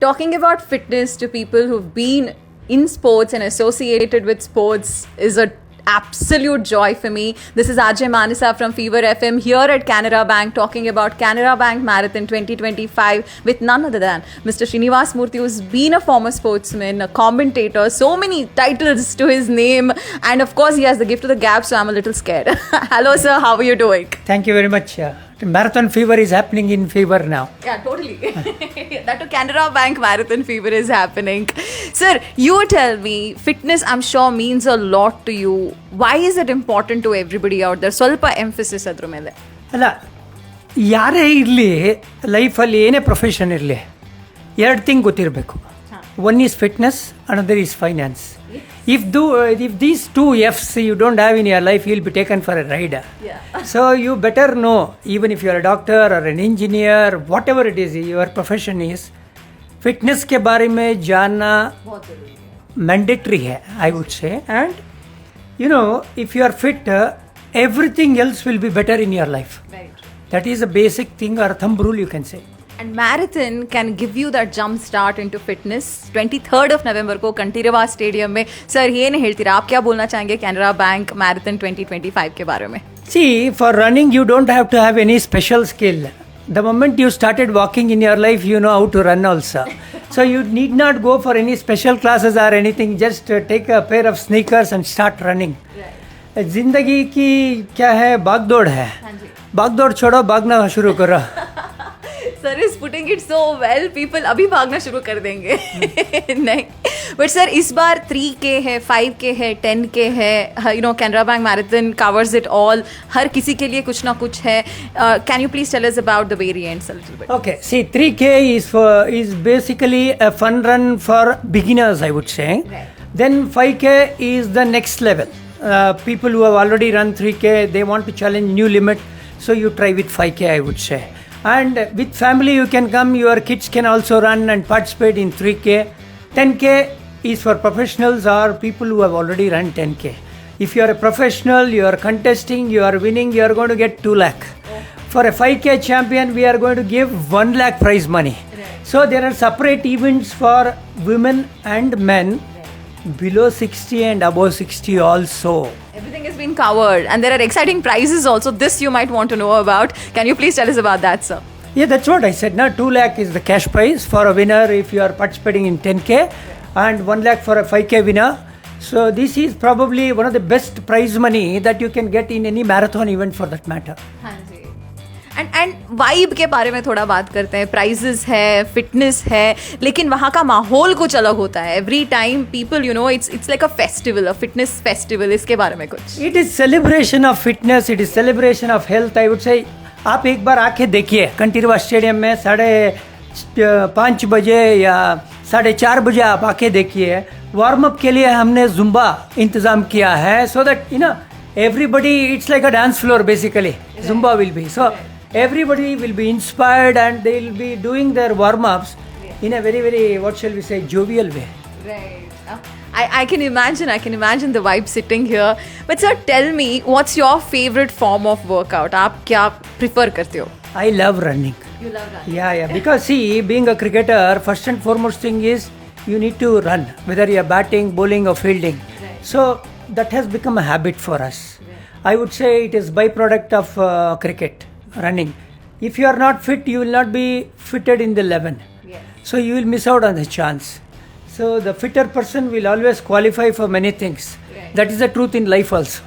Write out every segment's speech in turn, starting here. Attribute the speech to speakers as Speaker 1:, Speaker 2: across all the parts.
Speaker 1: Talking about fitness to people who've been in sports and associated with sports is a absolute joy for me. This is Ajay Manisa from Fever FM here at Canara Bank talking about Canara Bank Marathon 2025 with none other than Mr. Srinivas Murthy, who's been a former sportsman, a commentator, so many titles to his name, and of course he has the gift of the gab, so I'm a little scared. Hello sir, how are you doing?
Speaker 2: Thank you very much. Marathon fever is happening in Fever now.
Speaker 1: Yeah, totally. That to Canara Bank Marathon Fever is happening. Sir, you tell me, fitness I'm sure means a lot to you. Why is it important to everybody out there? ಸ್ವಲ್ಪ emphasis ಅದ್ರ ಮೇಲೆ.
Speaker 2: ಅಲ್ಲ, ಯಾರೇ ಇರಲಿ ಲೈಫಲ್ಲಿ ಏನೇ profession ಇರಲಿ, ಎರಡು ಥಿಂಗ್ ಗೊತ್ತಿರಬೇಕು. One is fitness, another is finance. If these two F's you don't have in your life, you'll be taken for a ride. Yeah. So you better know, even if you're a doctor or an engineer, whatever it is, your profession is, fitness के बारे में जानना mandatory है, I would say. And you know, if you are fit, everything else will be better in your life.
Speaker 1: Right.
Speaker 2: That is a basic thing or thumb rule you can say.
Speaker 1: And marathon can give you that jump start into fitness. 23rd of November को Kanteerava stadium में. Sir ये नहीं ಹೇಳ್ತೀರಾ, आप क्या बोलना चाहेंगे Canara bank marathon 2025 के बारे में?
Speaker 2: See, for running you don't have to have any special skill. The moment you started walking in your life, you know how to run also. So you need not go for any special classes or anything. Just take a pair of sneakers and start running. Right. जिंदगी की क्या है, भागदौड़ है. भागदौड़ छोड़ो, भागना शुरू करो.
Speaker 1: Sir is putting it so well. People अभी भागना शुरू कर देंगे. नहीं, बट सर इस बार 3K है, 5K है, 10K है. You know, Canara bank marathon covers it all. हर किसी के लिए कुछ ना कुछ है. Can you please tell us about the variants a little bit?
Speaker 2: Okay, see, 3K is basically a fun run for beginners, I would say. Right. Then 5K is the next level. People who have already run 3K, they want to challenge new limit, so you try with 5K, I would say. And with family you can come, your kids can also run and participate in 3K. 10K is for professionals or people who have already run 10K. If you are a professional, you are contesting, you are winning, you are going to get 2 lakh. For a 5K champion, we are going to give 1 lakh prize money. So there are separate events for women and men, below 60 and above 60 also.
Speaker 1: Everything has been covered and there are exciting prizes also. This you might want to know about. Can you please tell us about that, sir?
Speaker 2: Yeah, that's what I said. Now 2 lakh is the cash prize for a winner if you are participating in 10K, and 1 lakh for a 5K winner. So this is probably one of the best prize money that you can get in any marathon event for that matter.
Speaker 1: हाँ जी. And vibe के बारे में थोड़ा बात करते हैं. Prices है, fitness है, लेकिन वहाँ का माहौल कुछ अलग होता है. Every time people, you know, it's like a festival, a fitness festival. इसके बारे में कुछ?
Speaker 2: It is celebration of fitness, it is celebration of health, I would say. आप एक बार आके देखिए कंटीरवा स्टेडियम में 5:30 बजे या 4:30 बजे आप आके देखिए. वार्म अप के लिए हमने जुम्बा इंतज़ाम किया है, so that you know everybody, it's like a dance floor basically. Zumba will be, so everybody will be inspired and they will be doing their warm-ups in a very, very, what shall we say, jovial way.
Speaker 1: Right. I can imagine the vibe sitting here. But sir, tell me, what's your favorite form of workout? आप क्या prefer करते हो?
Speaker 2: I love running.
Speaker 1: You love running?
Speaker 2: Yeah. Because see, being a cricketer, first and foremost thing is you need to run, whether you're batting, bowling or fielding. Right. So that has become a habit for us. Right. I would say it is byproduct of cricket. Running. If you are not fit, you will not be fitted in the 11. Yes. So you will miss out on the chance. So the fitter person will always qualify for many things. Right. That is the truth in life also.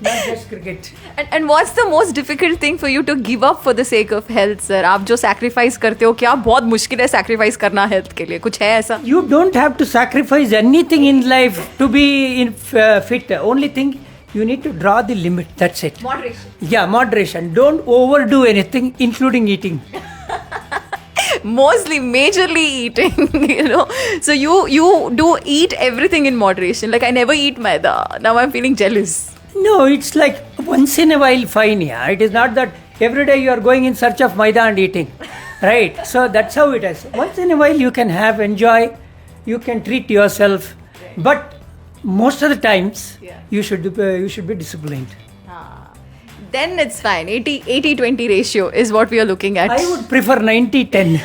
Speaker 2: Not just cricket.
Speaker 1: And what's the most difficult thing for you to give up for the sake of health, sir? आप जो sacrifice करते हो, क्या बहुत मुश्किल है sacrifice करना health के लिए? कुछ है ऐसा?
Speaker 2: You don't have to sacrifice anything in life to be fit. Only thing, you need to draw the limit, that's it.
Speaker 1: Moderation.
Speaker 2: Yeah, moderation. Don't overdo anything, including eating.
Speaker 1: Mostly, majorly eating, you know. So you do eat everything in moderation. Like I never eat maida. Now I'm feeling jealous.
Speaker 2: No, it's like once in a while fine, yeah. It is not that every day you are going in search of maida and eating. Right? So that's how it is. Once in a while you can enjoy, you can treat yourself. But most of the times you should be disciplined.
Speaker 1: Then it's fine. 80-20 ratio is what we are looking at.
Speaker 2: I would prefer 90-10.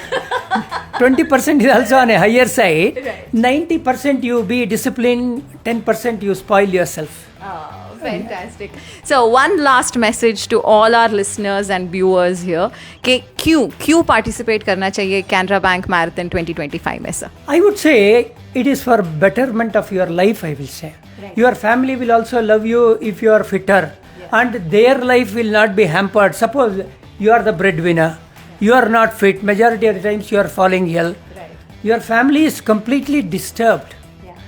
Speaker 2: 20% is also on a higher side. 90% you be disciplined, 10% you spoil yourself.
Speaker 1: Oh, fantastic. So one last message to all our listeners and viewers here कि क्यों participate करना चाहिए Canara Bank Marathon 2025 में sir?
Speaker 2: I would say it is for betterment of your life, I will say. Your family will also love you if you are fitter, and their life will not be hampered. Suppose you are the breadwinner, you are not fit, majority of the times you are falling ill. Your family is completely disturbed,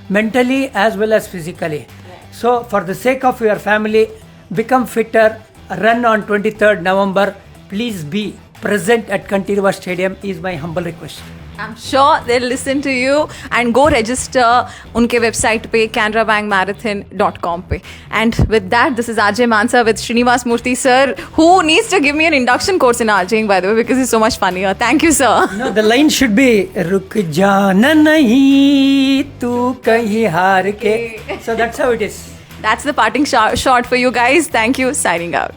Speaker 2: mentally as well as physically. So for the sake of your family, become fitter, run on 23rd November. Please be present at Kantirva Stadium is my humble request.
Speaker 1: I'm sure they'll listen to you and go register उनके website पे canarabankmarathon.com पे. And with that, this is Ajay Mansa with Srinivas Murthy sir, who needs to give me an induction course in RJing, by the way, because he's so much funnier. Thank you, sir.
Speaker 2: No, the line should be रुक जाना नहीं तू कहीं हार के. So that's how it is.
Speaker 1: That's the parting shot for you guys. Thank you. Signing out.